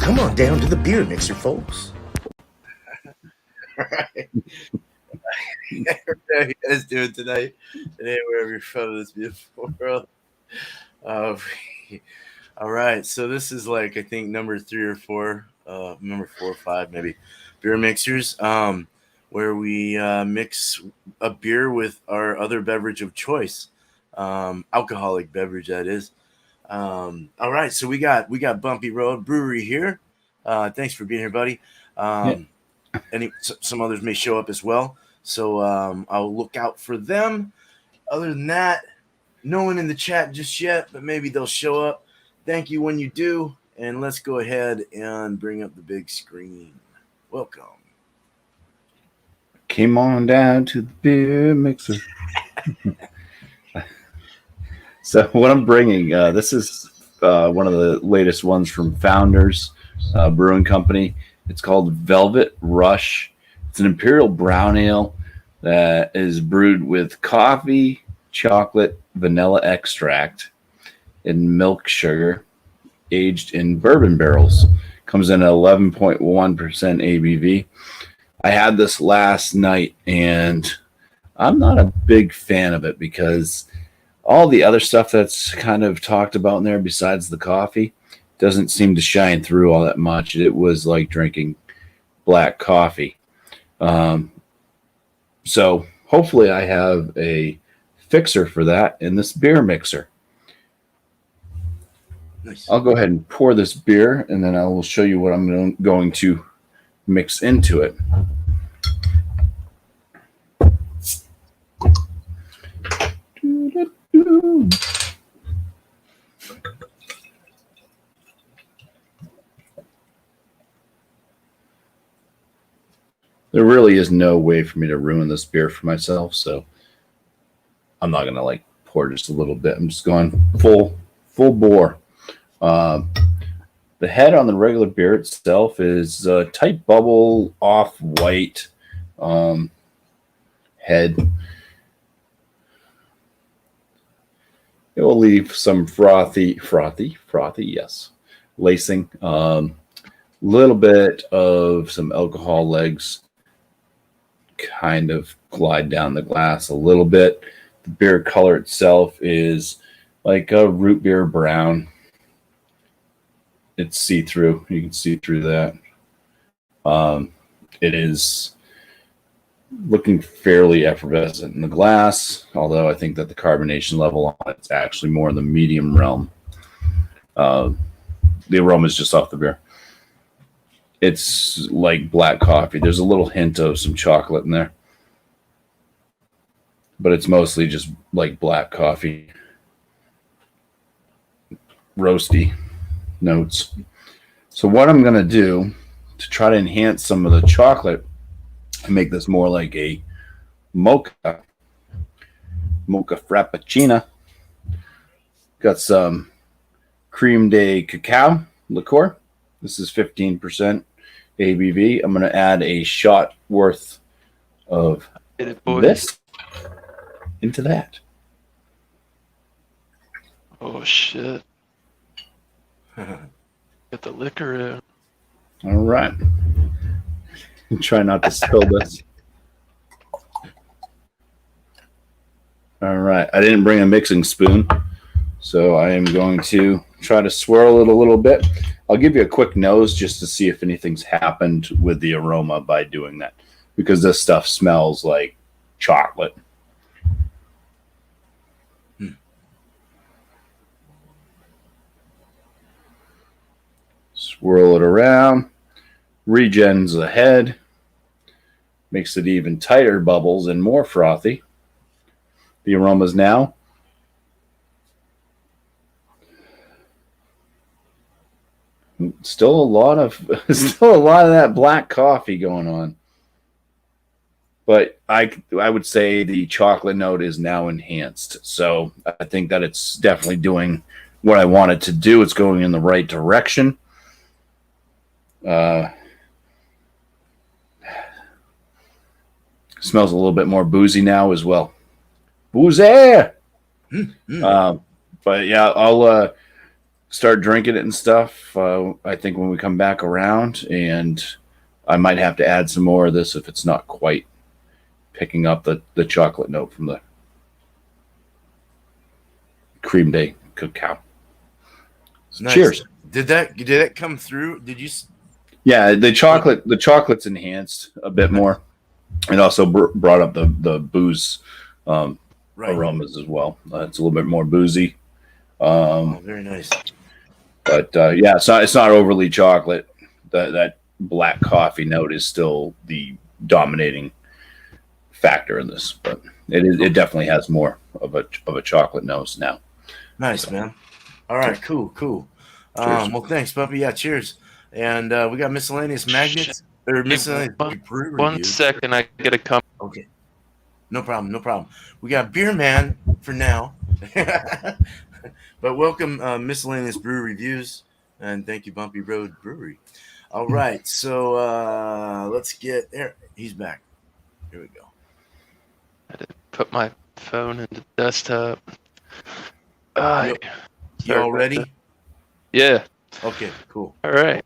Come on down to the beer mixer, folks. Right. How you guys doing tonight? Today, wherever you're from this beautiful world. Uh, all right, so this is like I think number 3 or 4, number 4 or 5 maybe, beer mixers, where we mix a beer with our other beverage of choice, alcoholic beverage that is. All right, so we got Bumpy Road Brewery here. Thanks for being here, buddy. Yeah. Some others may show up as well, so I'll look out for them. Other than that, no one in the chat just yet, but maybe they'll show up. Thank you when you do, and let's go ahead and bring up the big screen. Welcome. Came on down to the beer mixer. So what I'm bringing, this is one of the latest ones from Founders Brewing Company. It's called Velvet Rush. It's an imperial brown ale that is brewed with coffee, chocolate, vanilla extract, and milk sugar, aged in bourbon barrels. Comes in at 11.1% ABV. I had this last night, and I'm not a big fan of it because all the other stuff that's kind of talked about in there besides the coffee doesn't seem to shine through all that much. It was like drinking black coffee. So hopefully I have a fixer for that in this beer mixer. Nice. I'll go ahead and pour this beer, and then I will show you what I'm going to mix into it. There really is no way for me to ruin this beer for myself, so I'm not gonna like pour just a little bit. I'm just going full bore. The head on the regular beer itself is a tight bubble, off-white head. It will leave some frothy, yes, lacing. Little bit of some alcohol legs kind of glide down the glass a little bit. The beer color itself is like a root beer brown. It's see-through. You can see through that. It is looking fairly effervescent in the glass, although I think that the carbonation level on it's actually more in the medium realm. The aroma is just off the beer. It's like black coffee. There's a little hint of some chocolate in there, but it's mostly just like black coffee. Roasty notes. So what I'm going to do to try to enhance some of the chocolate and make this more like a mocha frappuccino. Got some cream de cacao liqueur. This is 15% ABV. I'm going to add a shot worth of this into that. Oh, shit. Get the liquor in. All right. Try not to spill this. All right. I didn't bring a mixing spoon, so I am going to try to swirl it a little bit. I'll give you a quick nose just to see if anything's happened with the aroma by doing that, because this stuff smells like chocolate. Swirl it around, regens the head, makes it even tighter bubbles and more frothy. The aromas now. Still a lot of that black coffee going on. But I would say the chocolate note is now enhanced. So I think that it's definitely doing what I want it to do. It's going in the right direction. Smells a little bit more boozy now as well. Boozy! But yeah, start drinking it and stuff. I think when we come back around, and I might have to add some more of this if it's not quite picking up the chocolate note from the cream day cacao. Nice. Cheers. Did that come through? Did you? Yeah, the chocolate's enhanced a bit more. It also brought up the booze Right. aromas as well. It's a little bit more boozy. Oh, very nice. But yeah, it's not overly chocolate. That black coffee note is still the dominating factor in this, but it definitely has more of a chocolate nose now. Nice, man. All right, cool. Cheers. Well, thanks, Bumpy. Yeah, cheers. And we got miscellaneous magnets or miscellaneous brew One reviews. second, I gotta come. Okay, no problem. We got Beer Man for now, but welcome miscellaneous brew reviews, and thank you, Bumpy Road Brewery. All right, so let's get there. He's back. Here we go. I had to put my phone into desktop. You all ready? Yeah. Okay, cool. All right.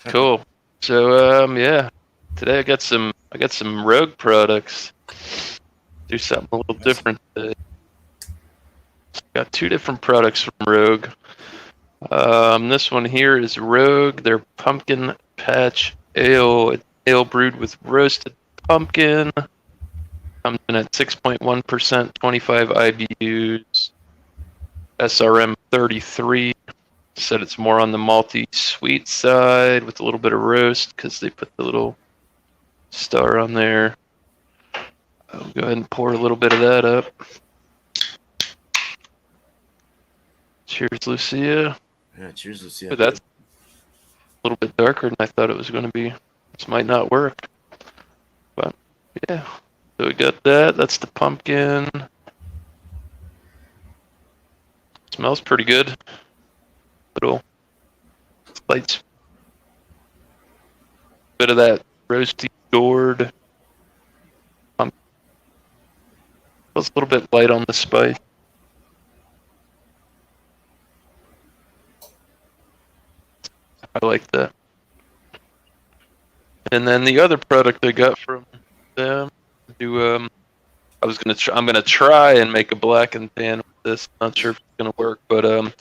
Cool. So yeah, today I got some Rogue products. Do something a little different today. Got two different products from Rogue. This one here is Rogue, their pumpkin patch ale. Ale brewed with roasted pumpkin. Comes in at 6.1%, 25 IBUs. SRM 33. Said it's more on the malty sweet side with a little bit of roast because they put the little star on there. I'll go ahead and pour a little bit of that up. Cheers, Lucia. Yeah, cheers. Let's see. But that's a little bit darker than I thought it was going to be. This might not work. But yeah. So we got that. That's the pumpkin. Smells pretty good. Little slight bit of that roasty gourd. Feels a little bit light on the spice. I like that. And then the other product I got from them, I'm gonna try and make a black and tan with this. Not sure if it's gonna work, but I've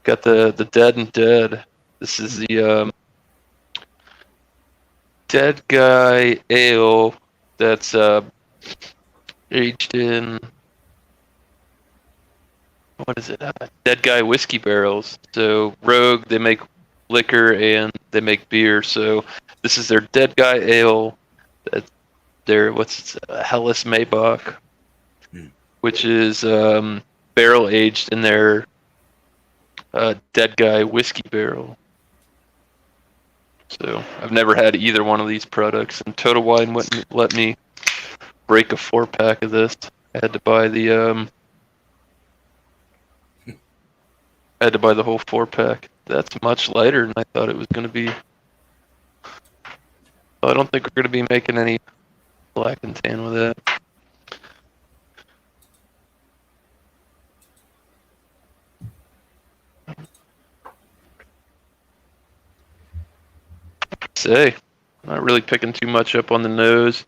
got the Dead and Dead. This is the Dead Guy Ale that's aged in, what is it? Dead Guy whiskey barrels. So Rogue, they make liquor and they make beer. So this is their Dead Guy Ale. That's their Helles Maybach, which is barrel aged in their Dead Guy whiskey barrel. So I've never had either one of these products, and Total Wine wouldn't let me break a 4-pack of this. I had to buy the whole 4-pack. That's much lighter than I thought it was going to be. I don't think we're going to be making any black and tan with that. Say, not really picking too much up on the nose.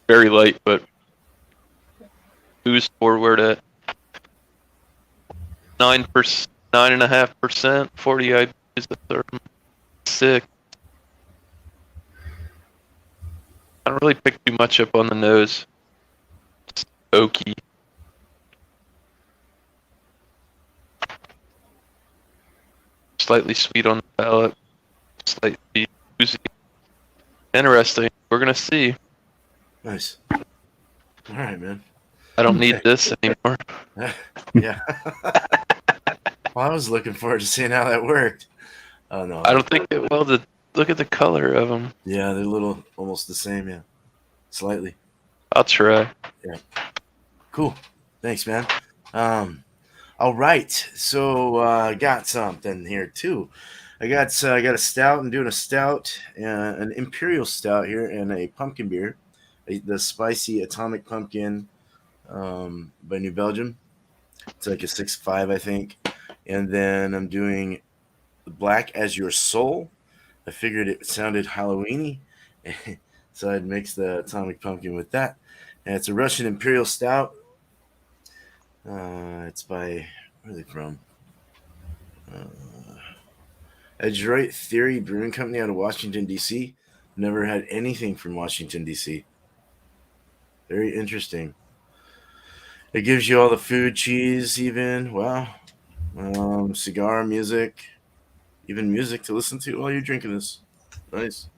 Very light, but booze forward at 9.5%, 40 IBUs the third. Sick. I don't really pick too much up on the nose. It's oaky. Slightly sweet on the palate. Slightly boozy. Interesting. We're gonna see. Nice. All right, man. I don't need this anymore. Yeah. Well, I was looking forward to seeing how that worked. Oh no. I don't think it will. Look at the color of them. Yeah, they're a little almost the same. Yeah, slightly. I'll try. Yeah. Cool. Thanks, man. All right. So I got something here too. I got a stout. I'm doing a stout, an imperial stout here, and a pumpkin beer. the spicy atomic pumpkin by New Belgium. It's like a 6.5, I think. And then I'm doing Black as Your Soul. I figured it sounded Halloweeny, so I'd mix the atomic pumpkin with that. And it's a Russian Imperial Stout. It's by, where are they from? Adroit Theory Brewing Company out of Washington, D.C. Never had anything from Washington, D.C. Very interesting. It gives you all the food, cheese, even. Wow. Cigar, music, even music to listen to while you're drinking this. Nice.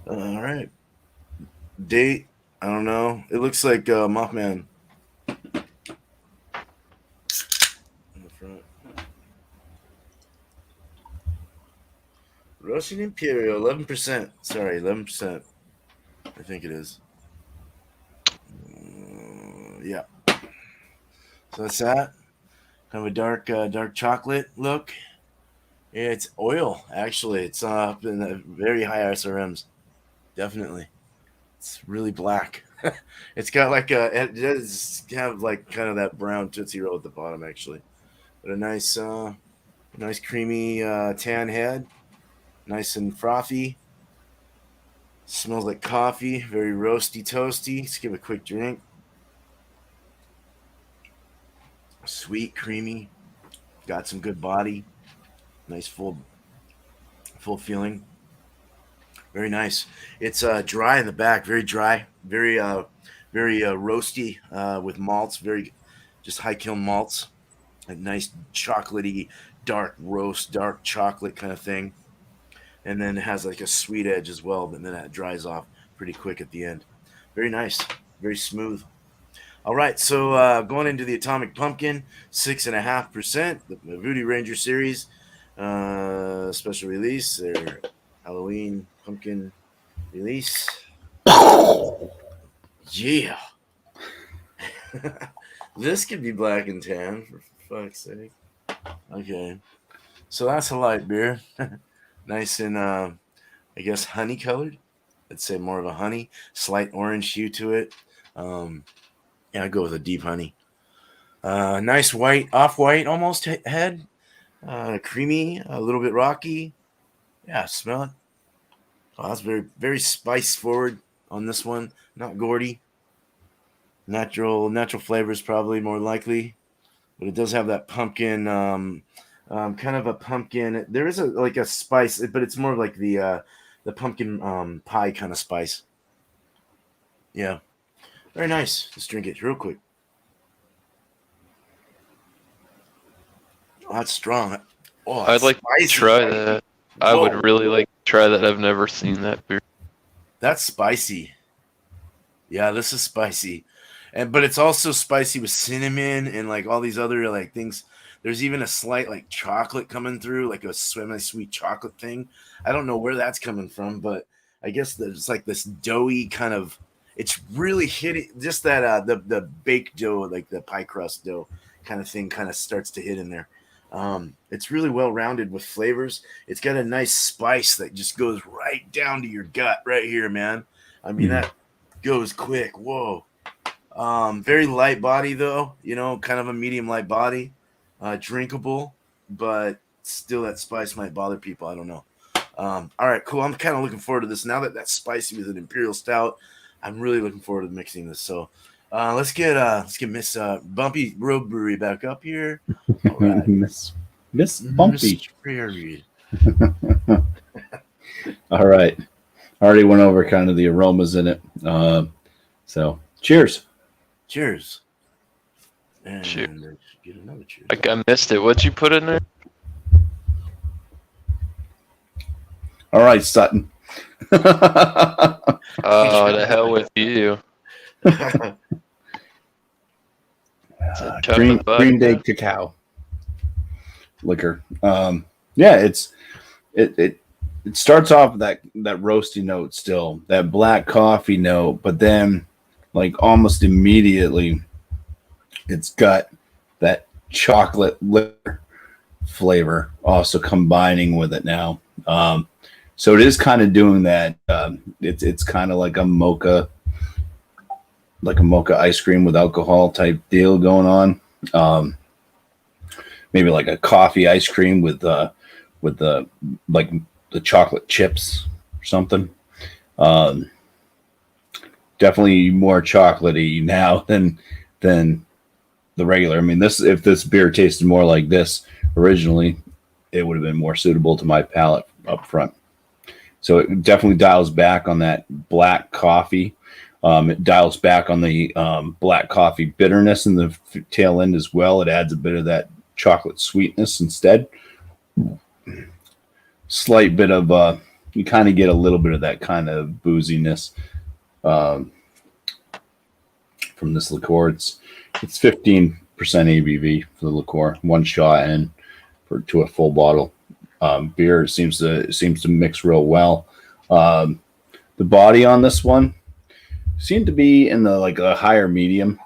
All right. Date, I don't know. It looks like Mothman. In the front. Russian Imperial, 11%. Sorry, 11%. I think it is. Yeah. So that's that. Kind of a dark chocolate look. Yeah, it's oil, actually. It's up in the very high SRMs. Definitely. It's really black. It's got like it does have like kind of that brown Tootsie Roll at the bottom, actually. But a nice creamy tan head. Nice and frothy. Smells like coffee. Very roasty, toasty. Let's give it a quick drink. Sweet, creamy. Got some good body. Nice full feeling. Very nice. It's dry in the back. Very dry. Very roasty with malts. Very just high kiln malts. A nice chocolatey, dark roast, dark chocolate kind of thing. And then it has like a sweet edge as well, but then that dries off pretty quick at the end. Very nice. Very smooth. All right, so going into the Atomic Pumpkin, 6.5%, the Voodoo Ranger series, special release, their Halloween pumpkin release. Yeah. This could be black and tan, for fuck's sake. Okay. So that's a light beer. Nice and, I guess, honey colored. I'd say more of a honey, slight orange hue to it. Yeah, I'd go with a deep honey. Nice white, off-white almost head. Creamy, a little bit rocky. Yeah, smell it. Oh, that's very, very spice forward on this one. Not gourdy. Natural flavors probably more likely. But it does have that pumpkin, kind of a pumpkin. There is a spice, but it's more like the pumpkin pie kind of spice. Yeah. Very nice. Let's drink it real quick. Oh, that's strong. Oh, I'd like to try that. I would really like to try that. I've never seen that beer. That's spicy. Yeah, this is spicy. But it's also spicy with cinnamon and like all these other like things. There's even a slight like chocolate coming through, like a sweet chocolate thing. I don't know where that's coming from, but I guess there's like this doughy kind of. It's really hitting just that the baked dough, like the pie crust dough kind of thing, kind of starts to hit in there. It's really well rounded with flavors. It's got a nice spice that just goes right down to your gut right here, man. I mean, that goes quick. Whoa. Very light body though, kind of a medium light body, drinkable, but still that spice might bother people. I don't know. All right, cool. I'm kind of looking forward to this now that that's spicy with an Imperial Stout. I'm really looking forward to mixing this. So let's get Miss Bumpy Road Brewery back up here. All right. Miss Bumpy. Prairie. All right. I already went over kind of the aromas in it. So cheers. Cheers. And Cheers. get another cheers. I missed it. What'd you put in there? All right, Sutton. Oh, to hell with you. Green Day cacao liquor. Yeah, it starts off that roasty note still, that black coffee note, but then like almost immediately it's got that chocolate liquor flavor also combining with it now. So it is kind of doing that. It's kind of like a mocha like a mocha ice cream with alcohol type deal going on. Maybe like a coffee ice cream with the like the chocolate chips or something. Definitely more chocolatey now than the regular. I mean, if this beer tasted more like this originally, it would have been more suitable to my palate up front. So it definitely dials back on that black coffee. It dials back on the black coffee bitterness in the tail end as well. It adds a bit of that chocolate sweetness instead. Slight bit of you kind of get a little bit of that kind of booziness from this liqueur. It's 15% ABV for the liqueur, one shot in to a full bottle. Beer seems to mix real well. The body on this one seemed to be in the like a higher medium.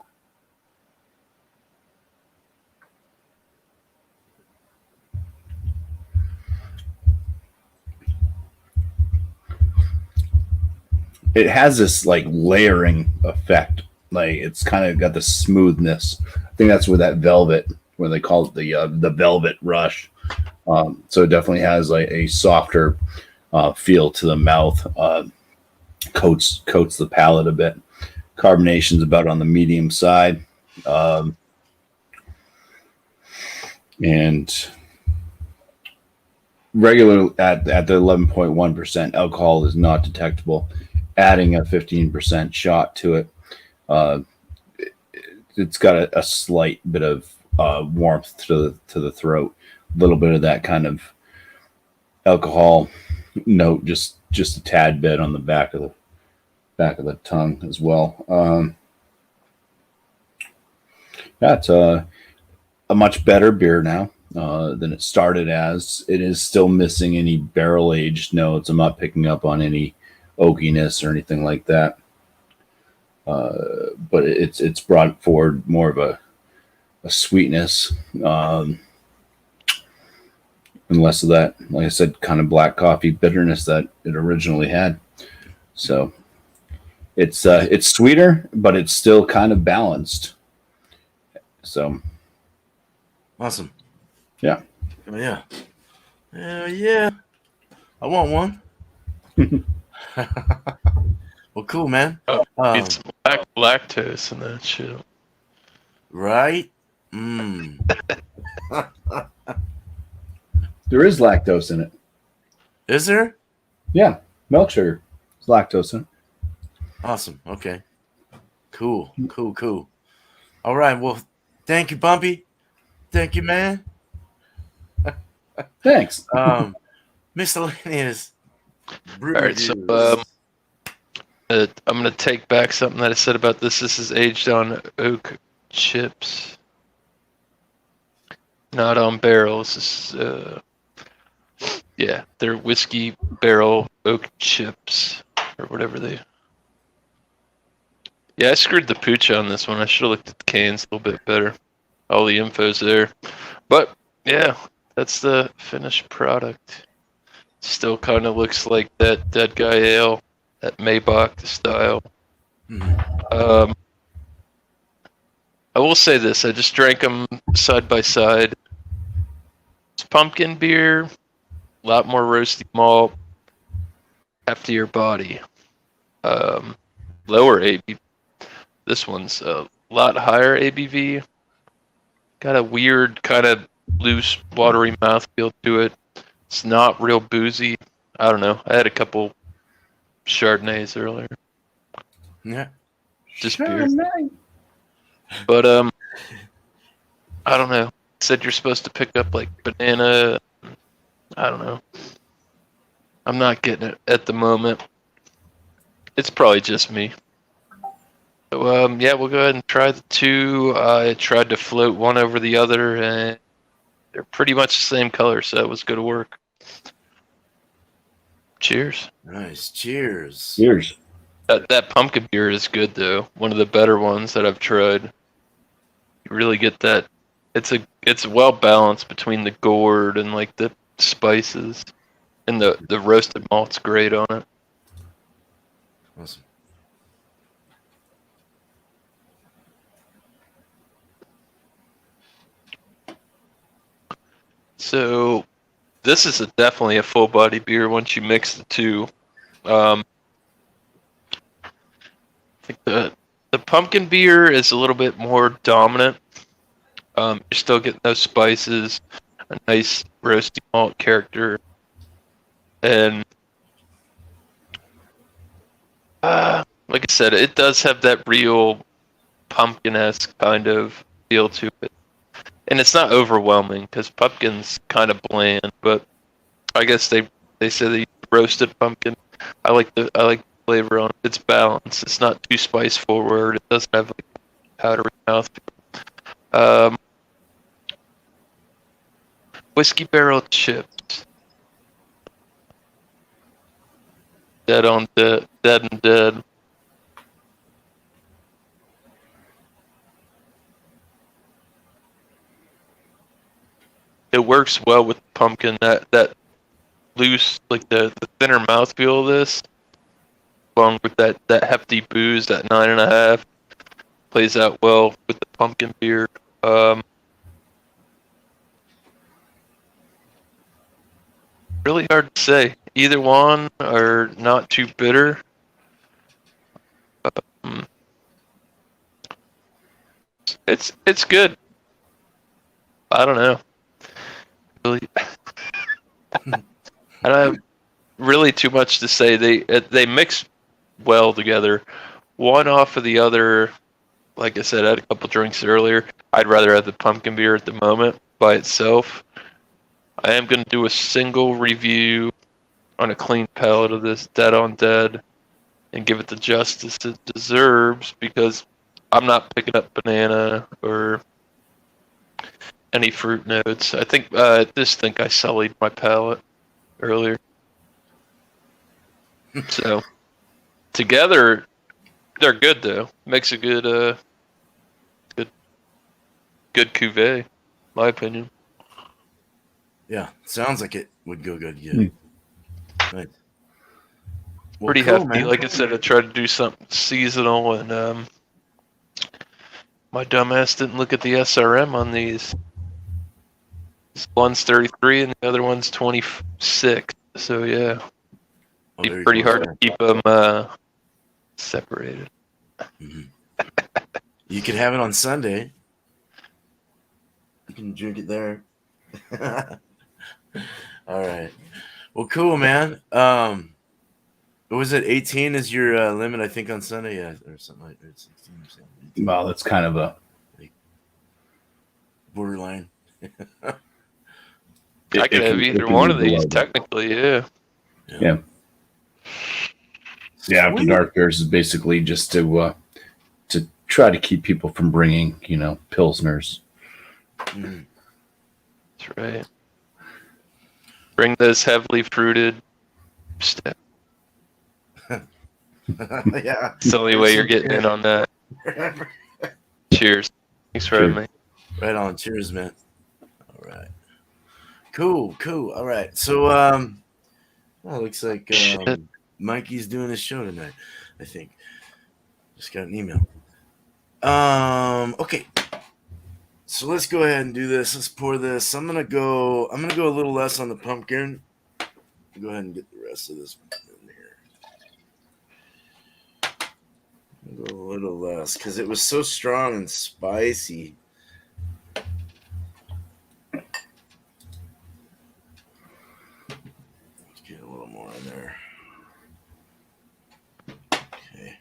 It has this like layering effect. Like it's kind of got the smoothness. I think that's where that velvet, where they call it the velvet rush. So it definitely has like a softer feel to the mouth. Coats the palate a bit. Carbonation's about on the medium side, and regular at the 11.1% alcohol is not detectable. Adding a 15% shot to it, it's got a slight bit of warmth to the throat. A little bit of that kind of alcohol note, just a tad bit on the back of the tongue as well. That's a much better beer now than it started as. It is still missing any barrel aged notes. I'm not picking up on any oakiness or anything like that. But it's brought forward more of a sweetness. And less of that, like I said, kind of black coffee bitterness that it originally had. So it's sweeter, but it's still kind of balanced. So Awesome. yeah. Oh, yeah. Yeah. I want one. Well, cool, man. It's lactose and that shit. Right? There is lactose in it. Is there? Yeah, milk sugar. There's lactose in it. Awesome. Okay. Cool. All right. Well, thank you, Bumpy. Thank you, man. Thanks. Miscellaneous brew All right, so reviews. I'm gonna take back something that I said about this. This is aged on oak chips, not on barrels. This is, yeah, they're whiskey barrel oak chips or whatever they. Yeah, I screwed the pooch on this one. I should have looked at the cans a little bit better. All the info's there, but yeah, that's the finished product. Still kind of looks like that Dead Guy Ale, that Maybach style. I will say this: I just drank them side by side. It's pumpkin beer, a lot more roasty malt, heftier body, lower ABV. This one's a lot higher ABV. Got a weird kind of loose, watery mouthfeel to it. It's not real boozy. I don't know. I had a couple Chardonnays earlier. Yeah. Just beer. But I don't know. It said you're supposed to pick up like banana. I don't know. I'm not getting it at the moment. It's probably just me. So yeah, we'll go ahead and try the two. I tried to float one over the other, and they're pretty much the same color, so it was good work. Cheers. Nice. Cheers. Cheers. That pumpkin beer is good though. One of the better ones that I've tried. You really get that. It's well balanced between the gourd and like the spices, and the roasted malt's great on it. Awesome. So this is definitely a full body beer once you mix the two. I think the pumpkin beer is a little bit more dominant. You're still getting those spices, a nice roasty malt character, and like I said, it does have that real pumpkin-esque kind of feel to it. And it's not overwhelming because pumpkin's kind of bland, but I guess they say they use roasted pumpkin. I like the flavor on it. It's balanced. It's not too spice forward. It doesn't have like powdery mouth. Whiskey barrel chips. Dead on dead, dead and dead. It works well with pumpkin. That loose, like the thinner mouthfeel of this, along with that hefty booze, that 9.5, plays out well with the pumpkin beer. Really hard to say. Either one are not too bitter. It's good. I don't know. Really, I don't have really too much to say. They mix well together. One off of the other. Like I said, I had a couple drinks earlier. I'd rather have the pumpkin beer at the moment by itself. I am going to do a single review on a clean palate of this Dead on Dead and give it the justice it deserves because I'm not picking up banana or any fruit notes. I think I sullied my palate earlier. So together, they're good though. Makes a good cuvee, my opinion. Yeah, sounds like it would go good. Yeah. Right. Well, Pretty cool, hefty. man. Like I said, I tried to do something seasonal, and my dumbass didn't look at the SRM on these. One's 33 and the other one's 26. So yeah, Oh, be there you pretty go. hard to keep them separated. Mhm. You could have it on Sunday. You can drink it there. All right. Well, cool, man. What was it? 18 is your limit, I think, on Sunday, yeah, or something like that. 16 or something. Well, that's kind of a Borderline. I could have either one of these, technically, yeah. Yeah. Yeah, After Dark Beers is basically just to try to keep people from bringing, pilsners. Mhm. That's right. Bring those heavily fruited stuff. Yeah. It's the only way you're getting in on that. Cheers. Thanks for having me. Right on. Cheers, man. All right. Cool. All right. So, well, it looks like Mikey's doing his show tonight, I think. Just got an email. Okay. So let's go ahead and do this. Let's pour this. I'm gonna go a little less on the pumpkin. Go ahead and get the rest of this in here. I'll go a little less because it was so strong and spicy. Let's get a little more in there. Okay.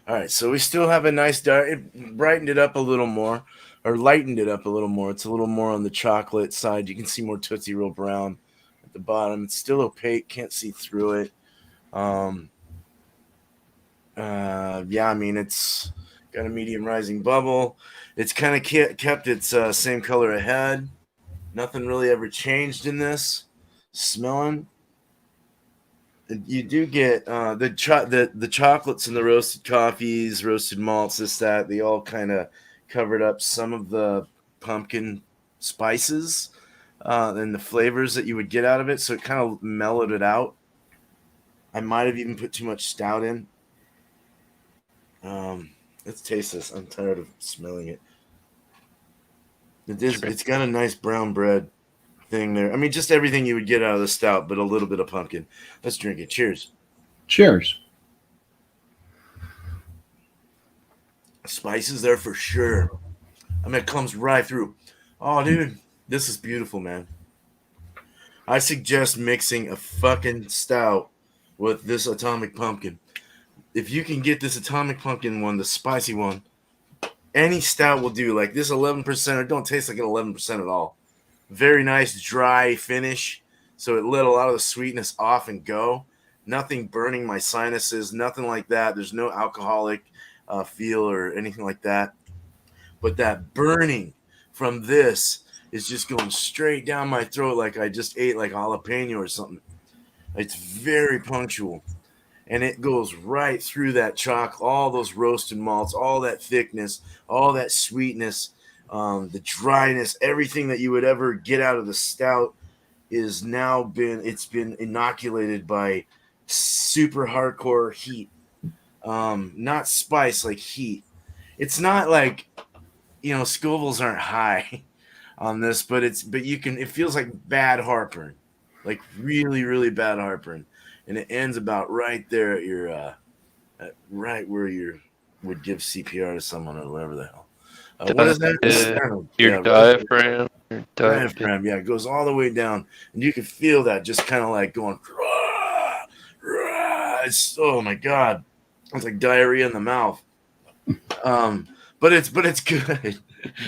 All right, so we still have a nice dark. It brightened it up a little more, or lightened it up a little more. It's a little more on the chocolate side. You can see more Tootsie Roll brown at the bottom. It's still opaque. Can't see through it. Yeah, I mean, it's got a medium rising bubble. It's kind of kept its same color ahead. Nothing really ever changed in this. Smelling. You do get the chocolates and the roasted coffees, roasted malts, this, that. They all kind of covered up some of the pumpkin spices and the flavors that you would get out of it. So it kind of mellowed it out. I might have even put too much stout in. Let's taste this. I'm tired of smelling it. It's got a nice brown bread thing there. I mean, just everything you would get out of the stout, but a little bit of pumpkin. Let's drink it. Cheers. Cheers. Spices there for sure. I mean, it comes right through. Oh, dude, this is beautiful, man. I suggest mixing a fucking stout with this Atomic Pumpkin. If you can get this Atomic Pumpkin one, the spicy one, any stout will do. Like this 11%, don't taste like an 11% at all. Very nice dry finish, so it let a lot of the sweetness off and go. Nothing burning my sinuses, nothing like that. There's no alcoholic feel or anything like that. But that burning from this is just going straight down my throat like I just ate like a jalapeno or something. It's very punctual. And it goes right through that chalk, all those roasted malts, all that thickness, all that sweetness, the dryness, everything that you would ever get out of the stout is now been inoculated by super hardcore heat. Not spice, like heat. It's not like, Scovilles aren't high on this, but it feels like bad heartburn, like really, really bad heartburn. And it ends about right there at your, right where you would give CPR to someone or whatever the hell. What is that? Your diaphragm. Your diaphragm. Yeah, it goes all the way down, and you can feel that just kind of like going. Rah, rah. Oh my god, it's like diarrhea in the mouth. But it's good.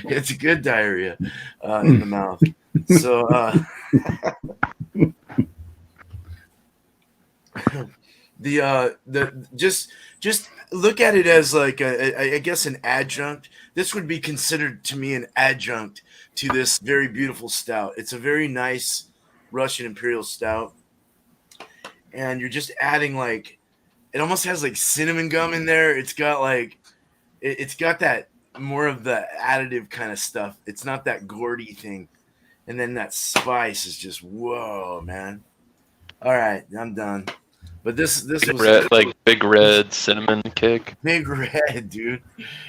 It's good diarrhea in the mouth. So. Just look at it as like I guess an adjunct. This would be considered to me an adjunct to this very beautiful stout. It's a very nice Russian Imperial Stout, and you're just adding like it almost has like cinnamon gum in there. It's got like it's got that more of the additive kind of stuff. It's not that gourdy thing, and then that spice is just whoa, man. All right, I'm done. But this was red, like big red cinnamon kick. Big red, dude,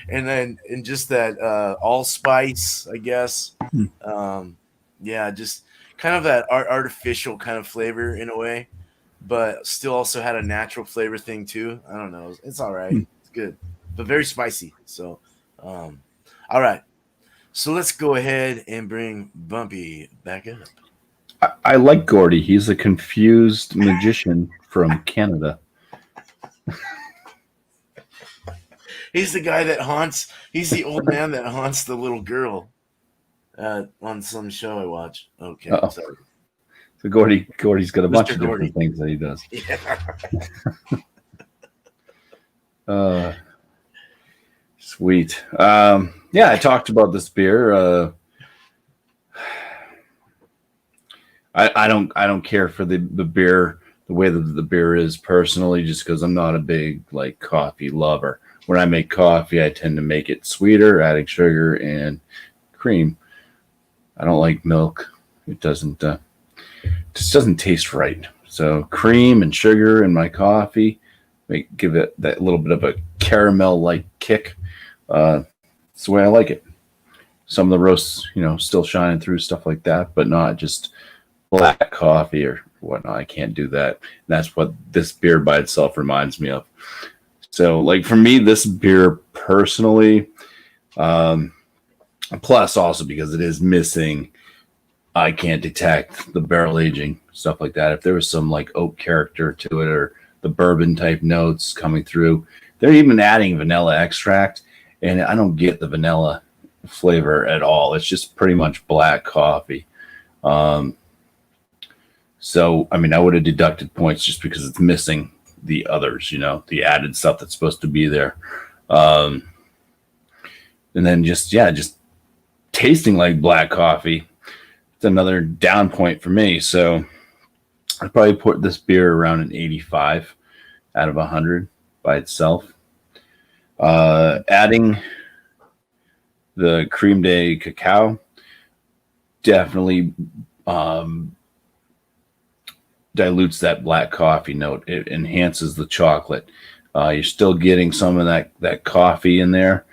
and just that allspice, I guess. Yeah, just kind of that artificial kind of flavor in a way, but still also had a natural flavor thing too. I don't know, it's all right. It's good, but very spicy. So, all right. So let's go ahead and bring Bumpy back up. I like Gordy. He's a confused magician from Canada. He's the guy that haunts. He's the old man that haunts the little girl on some show I watch. Okay, sorry. So Gordy's got a bunch of different things that he does. Yeah. Sweet. Yeah, I talked about this beer. I don't care for the beer the way that the beer is personally, just because I'm not a big like coffee lover. When I make coffee, I tend to make it sweeter, adding sugar and cream. I don't like milk. It doesn't just doesn't taste right. So cream and sugar in my coffee give it that little bit of a caramel like kick. It's the way I like it. Some of the roasts, still shining through, stuff like that, but not just black coffee or whatnot. I can't do that. And that's what this beer by itself reminds me of. So, like for me, this beer personally, plus also because it is missing, I can't detect the barrel aging, stuff like that. If there was some like oak character to it or the bourbon type notes coming through, they're even adding vanilla extract, and I don't get the vanilla flavor at all. It's just pretty much black coffee. So, I mean, I would have deducted points just because it's missing the others, the added stuff that's supposed to be there. And then just tasting like black coffee. It's another down point for me. So I'd probably put this beer around an 85 out of 100 by itself. Adding the cream de cacao definitely dilutes that black coffee note. It enhances the chocolate. You're still getting some of that coffee in there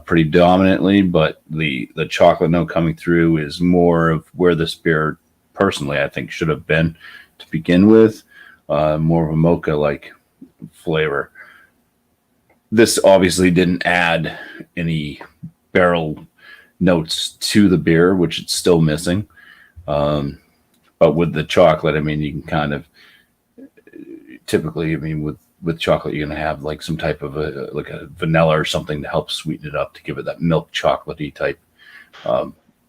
pretty dominantly, but the chocolate note coming through is more of where this beer personally I think should have been to begin with. More of a mocha-like flavor. This obviously didn't add any barrel notes to the beer, which it's still missing. But with the chocolate, I mean, you can kind of typically, I mean, with chocolate, you're going to have like some type of a vanilla or something to help sweeten it up to give it that milk chocolatey type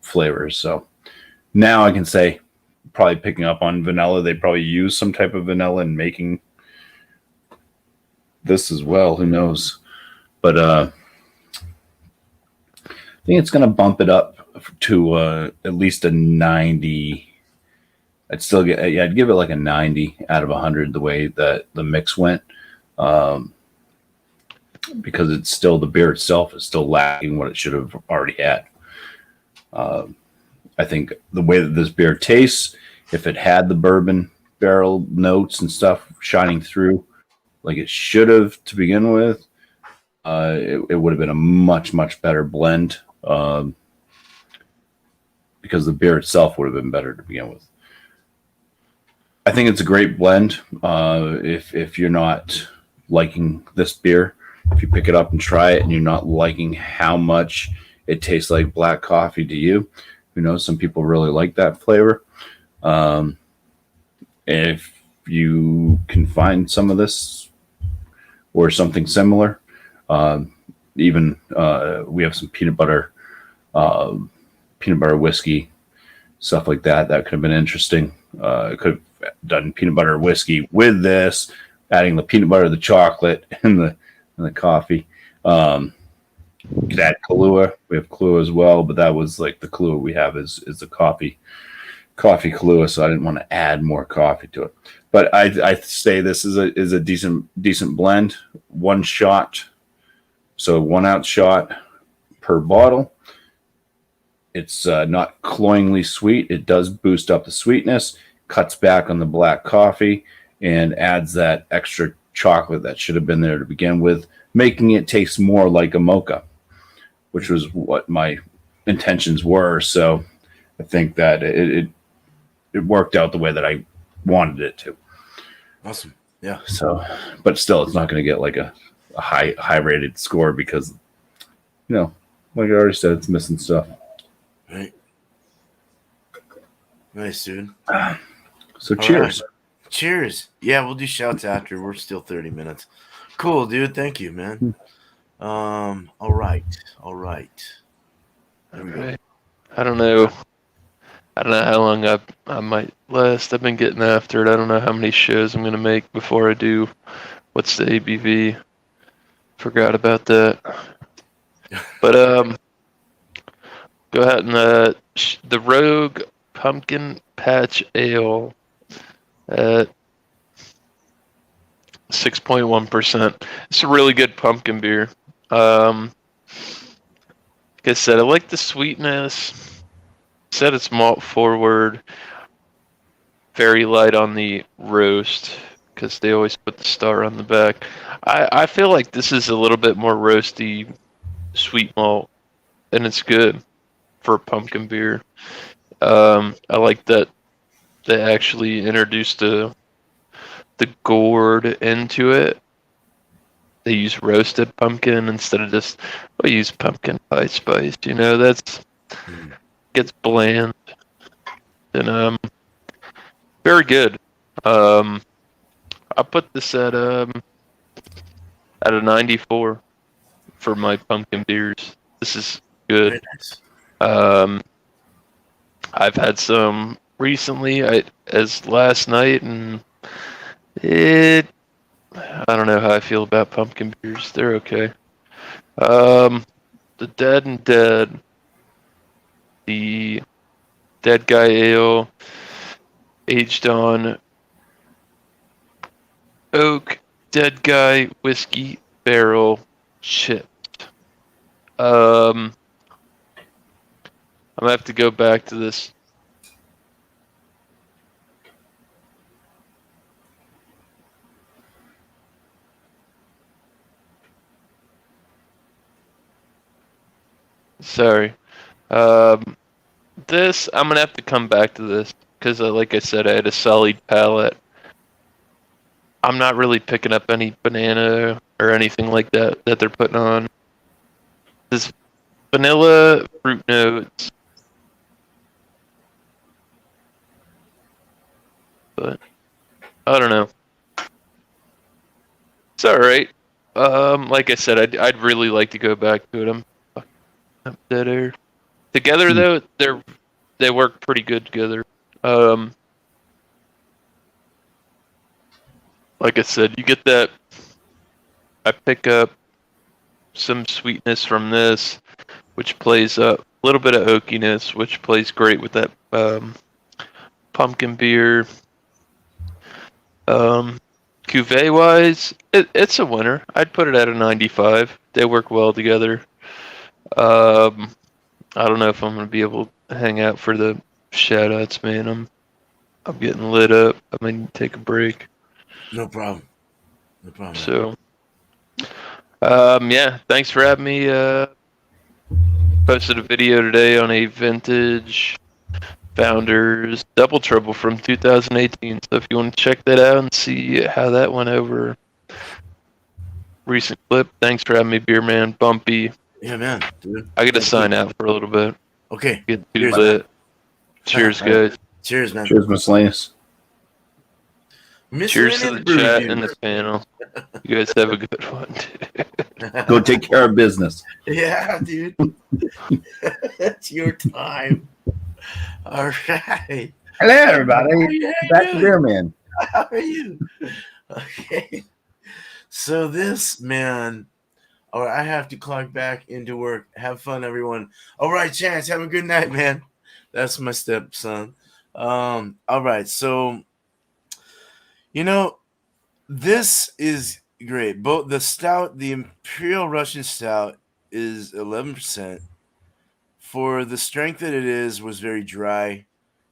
flavor. So now I can say, probably picking up on vanilla, they probably use some type of vanilla in making this as well. Who knows? But I think it's going to bump it up to at least a 90. I'd still I'd give it like a 90 out of 100 the way that the mix went, because it's still, the beer itself is still lacking what it should have already had. I think the way that this beer tastes, if it had the bourbon barrel notes and stuff shining through like it should have to begin with, it would have been a much, much better blend, because the beer itself would have been better to begin with. I think it's a great blend. If you're not liking this beer, if you pick it up and try it and you're not liking how much it tastes like black coffee to you, who knows, some people really like that flavor. If you can find some of this or something similar, even we have some peanut butter whiskey, stuff like that. That could have been interesting. Could have done peanut butter whiskey with this, adding the peanut butter, the chocolate, and the coffee. Could add Kahlua. We have Kahlua as well, but that was like the Kahlua we have is the coffee Kahlua, so I didn't want to add more coffee to it. But I say this is a decent blend. One shot, so 1 ounce shot per bottle. It's not cloyingly sweet. It does boost up the sweetness, cuts back on the black coffee, and adds that extra chocolate that should have been there to begin with, making it taste more like a mocha, which was what my intentions were. So I think that it worked out the way that I wanted it to. Awesome. Yeah. So, but still, it's not going to get like a high rated score because, like I already said, it's missing stuff. Right. Nice, dude. So cheers. Right. Cheers. Yeah, we'll do shouts after. We're still 30 minutes. Cool, dude. Thank you, man. All right. There we go. I don't know how long I might last. I've been getting after it. I don't know how many shows I'm gonna make before I do. What's the ABV? Forgot about that. But go ahead and the Rogue Pumpkin Patch Ale at 6.1%. It's a really good pumpkin beer. Like I said, I like the sweetness. Said it's malt forward, very light on the roast because they always put the star on the back. I feel like this is a little bit more roasty, sweet malt, and it's good for a pumpkin beer. I like that they actually introduced the gourd into it. They use roasted pumpkin instead of just use pumpkin pie spice. That's gets bland and very good. I put this at a 94 for my pumpkin beers. This is good. Very nice. I've had some recently, as last night, and I don't know how I feel about pumpkin beers. They're okay. The Dead and Dead, the Dead Guy Ale, aged on oak Dead Guy whiskey barrel chipped. I'm gonna have to go back to this. Sorry. This, I'm gonna have to come back to this. because, like I said, I had a solid palate. I'm not really picking up any banana or anything like that they're putting on. This vanilla fruit notes, but I don't know. It's all right. Like I said, I'd really like to go back to it. I'm dead air. Together though, they work pretty good together. Like I said, you get that. I pick up some sweetness from this, which plays up a little bit of oakiness, which plays great with that pumpkin beer. Cuvée wise, it's a winner. I'd put it at a 95. They work well together. I don't know if I'm gonna be able to hang out for the shout outs, man. I'm getting lit up. I mean, take a break. No problem. No problem. So, yeah, thanks for having me. Posted a video today on a vintage Founders Double Trouble from 2018. So if you want to check that out and see how that went over, recent clip. Thanks for having me, Beer Man. Bumpy. Yeah, man, dude. I got to sign out for a little bit. Okay. Get too lit. Cheers, guys. Cheers, man. Cheers, miscellaneous. Cheers to the chat and the panel. You guys have a good one. Go take care of business. Yeah, dude. It's your time. All right. Hello, everybody. Hey, Back to Beer Man. How are you? Okay. So this man, all right, I have to clock back into work. Have fun, everyone. All right, Chance, have a good night, man. That's my stepson. All right, so this is great. Both the stout, the Imperial Russian Stout, is 11%. For the strength that it is, was very dry,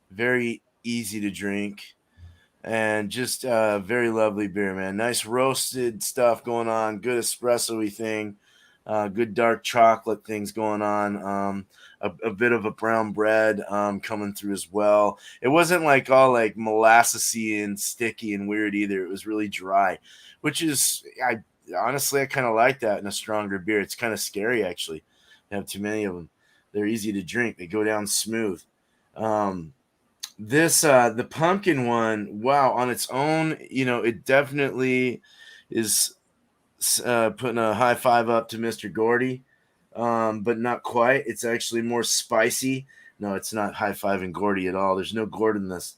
very easy to drink, and just very lovely beer, man. Nice roasted stuff going on, good espresso-y thing, good dark chocolate things going on, a bit of a brown bread coming through as well. It wasn't like all like molassesy and sticky and weird either. It was really dry, which is, I kind of like that in a stronger beer. It's kind of scary, actually, to have too many of them. They're easy to drink. They go down smooth. The pumpkin one, wow, on its own, it definitely is putting a high five up to Mr. Gordy, but not quite. It's actually more spicy. No, it's not high fiving Gordy at all. There's no Gord in this.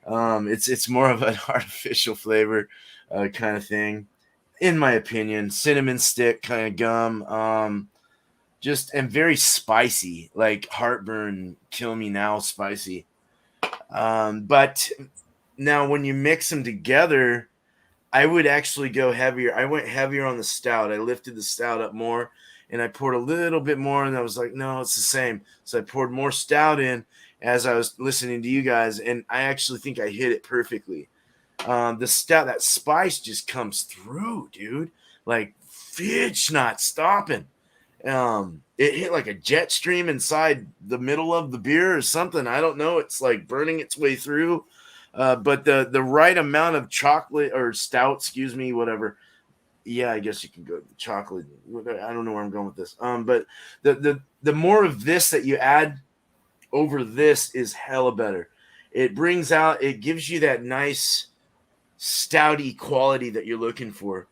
It's more of an artificial flavor kind of thing, in my opinion. Cinnamon stick kind of gum. And very spicy, like heartburn, kill me now spicy. But now when you mix them together, I would actually go heavier. I went heavier on the stout. I lifted the stout up more, and I poured a little bit more, and I was like, no, it's the same. So I poured more stout in as I was listening to you guys, and I actually think I hit it perfectly. The stout, that spice just comes through, dude. Like, it's not stopping. It hit like a jet stream inside the middle of the beer or something. I don't know. It's like burning its way through. But the right amount of chocolate or stout, whatever. Yeah, I guess you can go chocolate. I don't know where I'm going with this. But the more of this that you add over this is hella better. It gives you that nice stouty quality that you're looking for.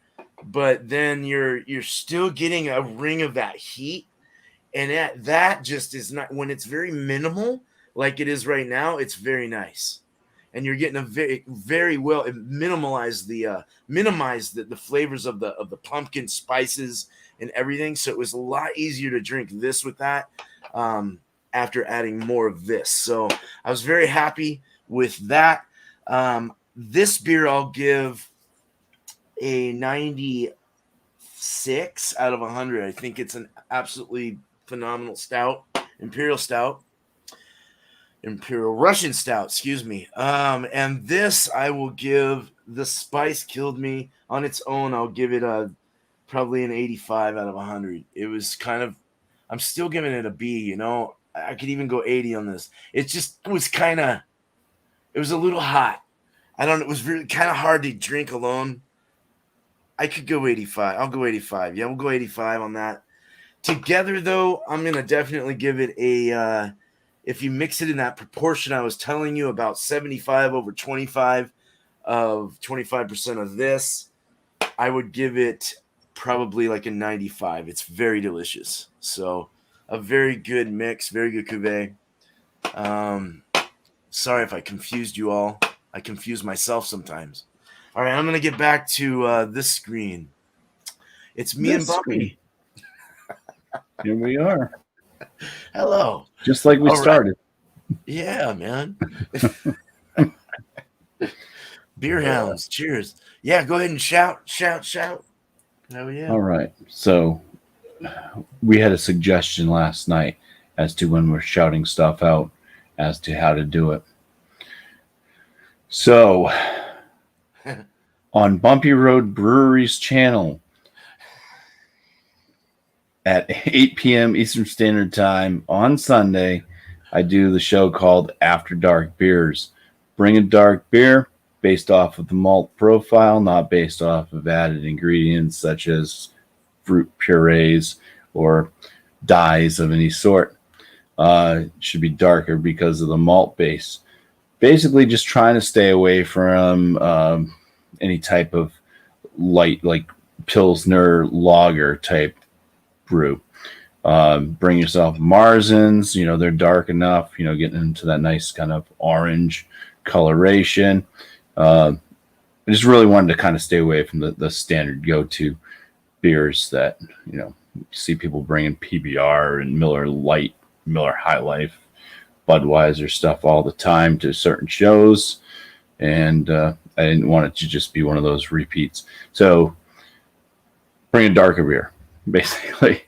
But then you're still getting a ring of that heat, and that just is not, when it's very minimal like it is right now. It's very nice, and you're getting a very, very well minimize the flavors of the pumpkin spices and everything. So it was a lot easier to drink this with that after adding more of this. So I was very happy with that. This beer I'll give a 96 out of 100. I think it's an absolutely phenomenal stout, Imperial Russian Stout, excuse me. And this I will give, the spice killed me on its own. I'll give it probably an 85 out of 100. It was I'm still giving it a B, I could even go 80 on this. It was kind of It was a little hot. I don't know. It was really kind of hard to drink alone. I could go 85. I'll go 85. Yeah, we'll go 85 on that. Together, though, I'm going to definitely give it a, if you mix it in that proportion I was telling you about 75 over 25 of 25% of this, I would give it probably like a 95. It's very delicious. So a very good mix, very good cuvee. Sorry if I confused you all. I confuse myself sometimes. All right, I'm going to get back to this screen. It's me and Bumpy. Here we are. Hello. Just like we All right. started. Yeah, man. Beer hounds. Cheers. Yeah, go ahead and shout. Oh, yeah. All right. So we had a suggestion last night as to when we're shouting stuff out as to how to do it. So on Bumpy Road Brewery's channel at 8 p.m. Eastern Standard Time on Sunday, I do the show called After Dark Beers. Bring a dark beer based off of the malt profile, not based off of added ingredients such as fruit purees or dyes of any sort. It should be darker because of the malt base. Basically just trying to stay away from any type of light, like Pilsner lager type brew. Bring yourself Marzens, they're dark enough, getting into that nice kind of orange coloration. I just really wanted to kind of stay away from the standard go-to beers that, you see people bringing PBR and Miller Lite, Miller High Life, Budweiser stuff all the time to certain shows. And I didn't want it to just be one of those repeats. So bring a darker beer, basically.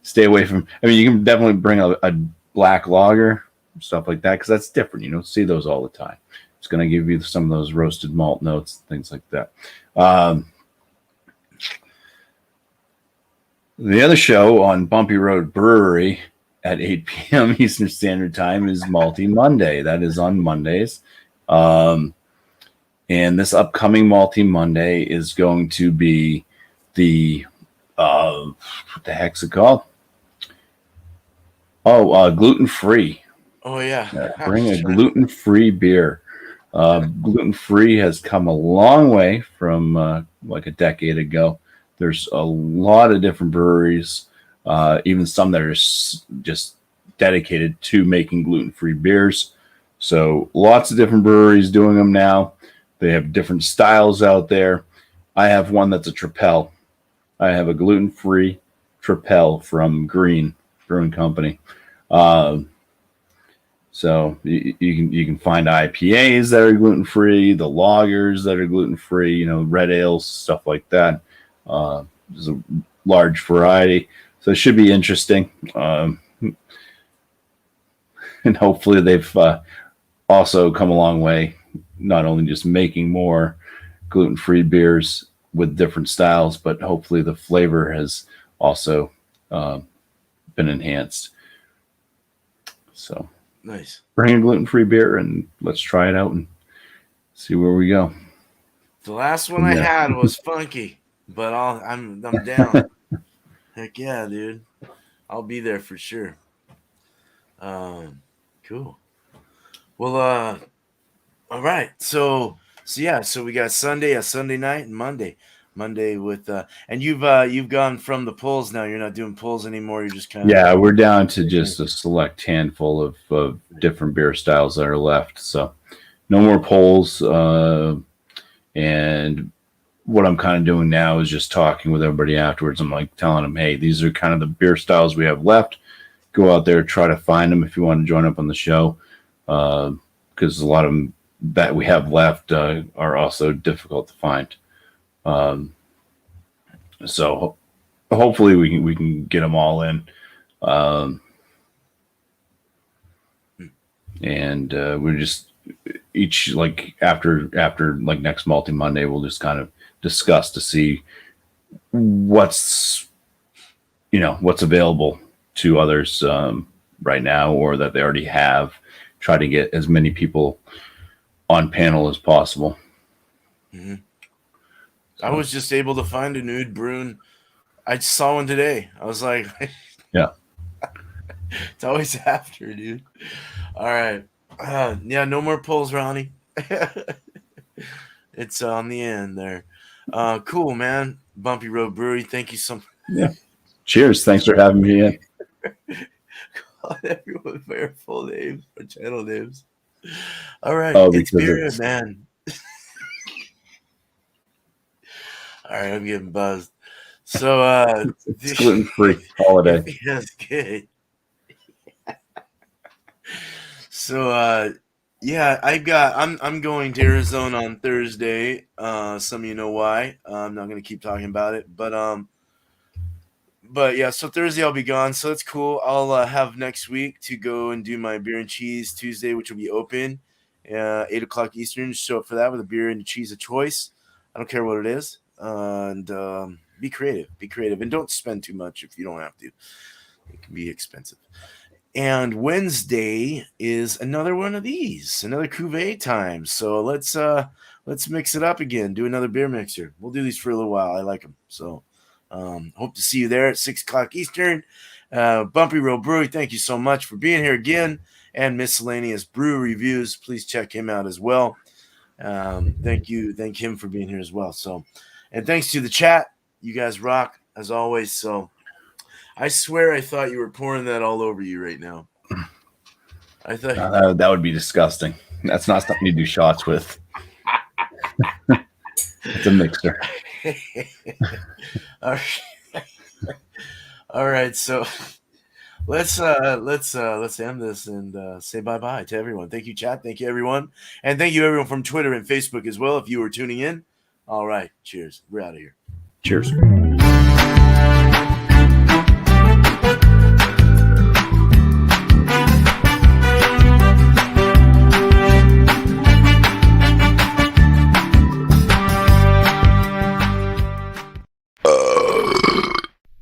Stay away from, you can definitely bring a black lager, stuff like that, because that's different. You don't see those all the time. It's going to give you some of those roasted malt notes, things like that. The other show on Bumpy Road Brewery at 8 p.m. Eastern Standard Time is Malty Monday. That is on Mondays. And this upcoming Malty Monday is going to be the what the heck's it called? Gluten-free. Oh, yeah. Bring a gluten-free beer. Gluten-free has come a long way from like a decade ago. There's a lot of different breweries, even some that are just dedicated to making gluten-free beers. So lots of different breweries doing them now. They have different styles out there. I have one that's a Tripel. I have a gluten-free Tripel from Green Brewing Company. So you can find IPAs that are gluten-free, the lagers that are gluten-free, red ales, stuff like that. There's a large variety. So it should be interesting. And hopefully they've also come a long way, not only just making more gluten-free beers with different styles, but hopefully the flavor has also been enhanced. So Nice. Bring a gluten-free beer and let's try it out and see where we go. The last one I had was funky, but I'm down. Heck yeah, dude. I'll be there for sure. Cool. Well, all right. So we got Sunday night, and Monday with and you've gone from the polls now. You're not doing polls anymore. You're just kind of we're down to just a select handful of different beer styles that are left. So no more polls. And what I'm kind of doing now is just talking with everybody afterwards. I'm like telling them, hey, these are kind of the beer styles we have left. Go out there, try to find them if you want to join up on the show, because a lot of them that we have left are also difficult to find. So hopefully we can get them all in. And we're just each like after like next Malty Monday, we'll just kind of discuss to see what's available to others right now, or that they already have, try to get as many people on panel as possible. Mm-hmm. I was just able to find a nude Bruin. I just saw one today. I was like, yeah. It's always after, dude. All right. Yeah, no more polls, Ronnie. It's on the end there. Cool, man. Bumpy Road Brewery, thank you so much. Yeah. Cheers. Thanks for having me in. Call everyone by their full names or channel names. All right. It's beer, man. All right, I'm getting buzzed. So it's gluten-free holiday. That's good. So yeah, I'm going to Arizona on Thursday. Some of you know why. I'm not gonna keep talking about it, but yeah, so Thursday I'll be gone, so that's cool. I'll have next week to go and do my beer and cheese Tuesday, which will be open 8:00 Eastern. Show up for that with a beer and cheese of choice. I don't care what it is. And be creative, and don't spend too much if you don't have to. It can be expensive. And Wednesday is another one of these, another cuvee time. So let's mix it up again. Do another beer mixer. We'll do these for a little while. I like them. So hope to see you there at 6:00 Eastern. Bumpy Road Brewery, thank you so much for being here again. And Miscellaneous Brew Reviews, please check him out as well. Thank him for being here as well. So, and thanks to the chat. You guys rock as always. So I swear I thought you were pouring that all over you right now. I thought that would be disgusting. That's not something you do shots with. It's a mixer. All right. So let's end this and say bye-bye to everyone. Thank you, chat. Thank you, everyone. And thank you, everyone from Twitter and Facebook as well, if you were tuning in. All right. Cheers. We're out of here. Cheers.